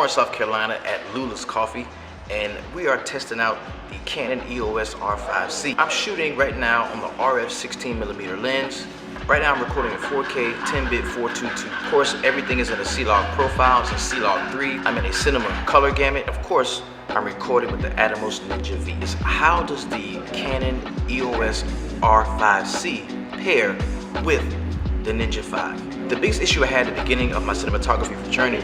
Florence, South Carolina at Lula's Coffee, and we are testing out the Canon EOS R5C. I'm shooting right now on the RF 16mm lens. Right now I'm recording in 4K, 10-bit 422. Of course, everything is in a C-Log profile. It's a C-Log 3. I'm in a cinema color gamut. Of course, I'm recording with the Atomos Ninja V. How does the Canon EOS R5C pair with the Ninja V? The biggest issue I had at the beginning of my cinematography journey,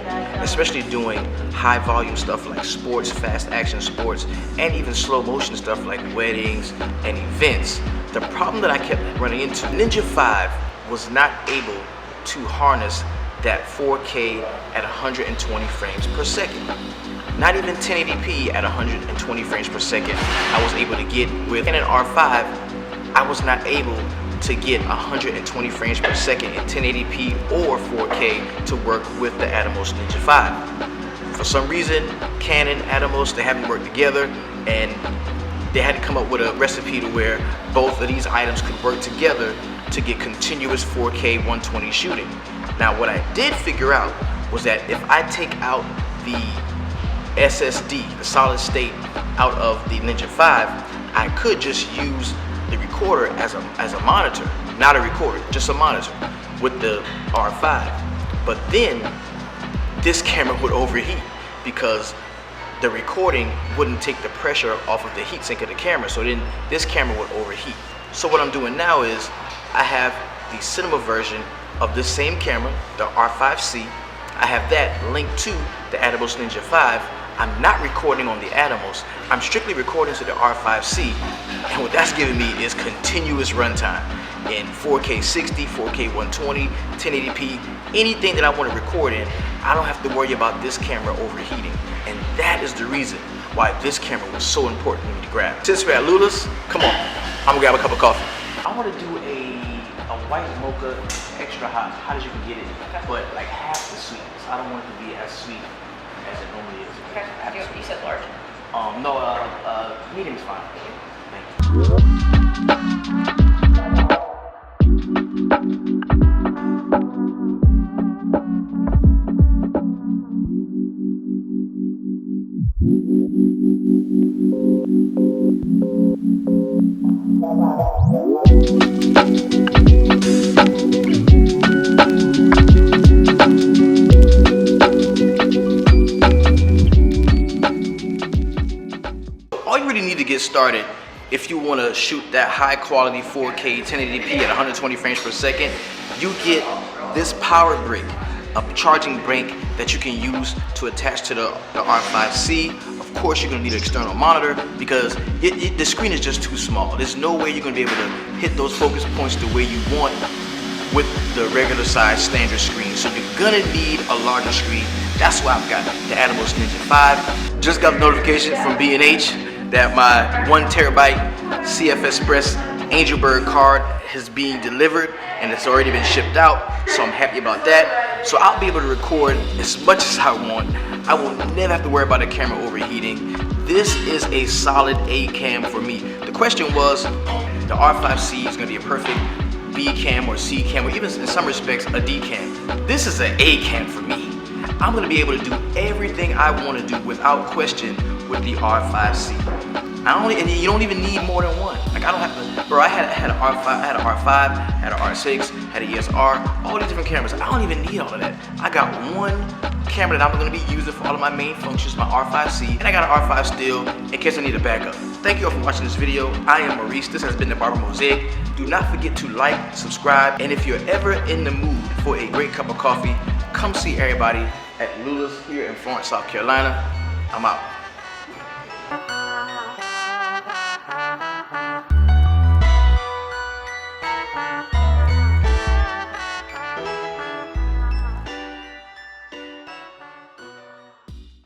especially doing high volume stuff like sports, fast action sports, and even slow motion stuff like weddings and events, the problem that I kept running into, Ninja V was not able to harness that 4K at 120 frames per second. Not even 1080p at 120 frames per second I was able to get with Canon R5. I was not able to get 120 frames per second in 1080p or 4K to work with the Atomos Ninja V. For some reason, Canon, Atomos, they haven't worked together, and they had to come up with a recipe to where both of these items could work together to get continuous 4K 120 shooting. Now, what I did figure out was that if I take out the SSD, the solid state, out of the Ninja V, I could just use the recorder as a monitor, not a recorder, just a monitor with the R5. But then this camera would overheat because the recording wouldn't take the pressure off of the heatsink of the camera, so then this camera would overheat. So what I'm doing now is I have the cinema version of this same camera, the R5C. I have that linked to the Atomos Ninja V. I'm not recording on the Atomos. I'm strictly recording to the R5C, and what that's giving me is continuous runtime in 4K 60, 4K 120, 1080p, anything that I want to record in. I don't have to worry about this camera overheating, and that is the reason why this camera was so important for me to grab. Since we're at Lula's, come on, I'm gonna grab a cup of coffee. I want to do a white mocha, extra hot as you can get it, but like half the sweetness. I don't want it to be as sweet as it normally is. Okay. You said large? No, medium is fine. Thank you. All you really need to get started, if you want to shoot that high quality 4K 1080p at 120 frames per second, you get this power brick, a charging brick that you can use to attach to the R5C. Of course, you're going to need an external monitor because the screen is just too small. There's no way you're going to be able to hit those focus points the way you want with the regular size standard screen. So you're going to need a larger screen. That's why I've got the Atomos Ninja V. Just got a notification from B&H that my 1 terabyte CF Express Angelbird card is being delivered and it's already been shipped out, so I'm happy about that. So I'll be able to record as much as I want. I will never have to worry about the camera overheating. This is a solid A cam for me. The question was, the R5C is going to be a perfect B cam or C cam, or even in some respects a D cam. This is an A cam for me. I'm going to be able to do everything I want to do without question with the R5C. And you don't even need more than one. Like, I don't have to, bro, I had an R5, had an R6, had an ESR, all these different cameras. I don't even need all of that. I got one camera that I'm gonna be using for all of my main functions, my R5C, and I got an R5 still in case I need a backup. Thank you all for watching this video. I am Maurice. This has been the Barber Mosaic. Do not forget to like, subscribe, and if you're ever in the mood for a great cup of coffee, come see everybody at Lula's here in Florence, South Carolina. I'm out.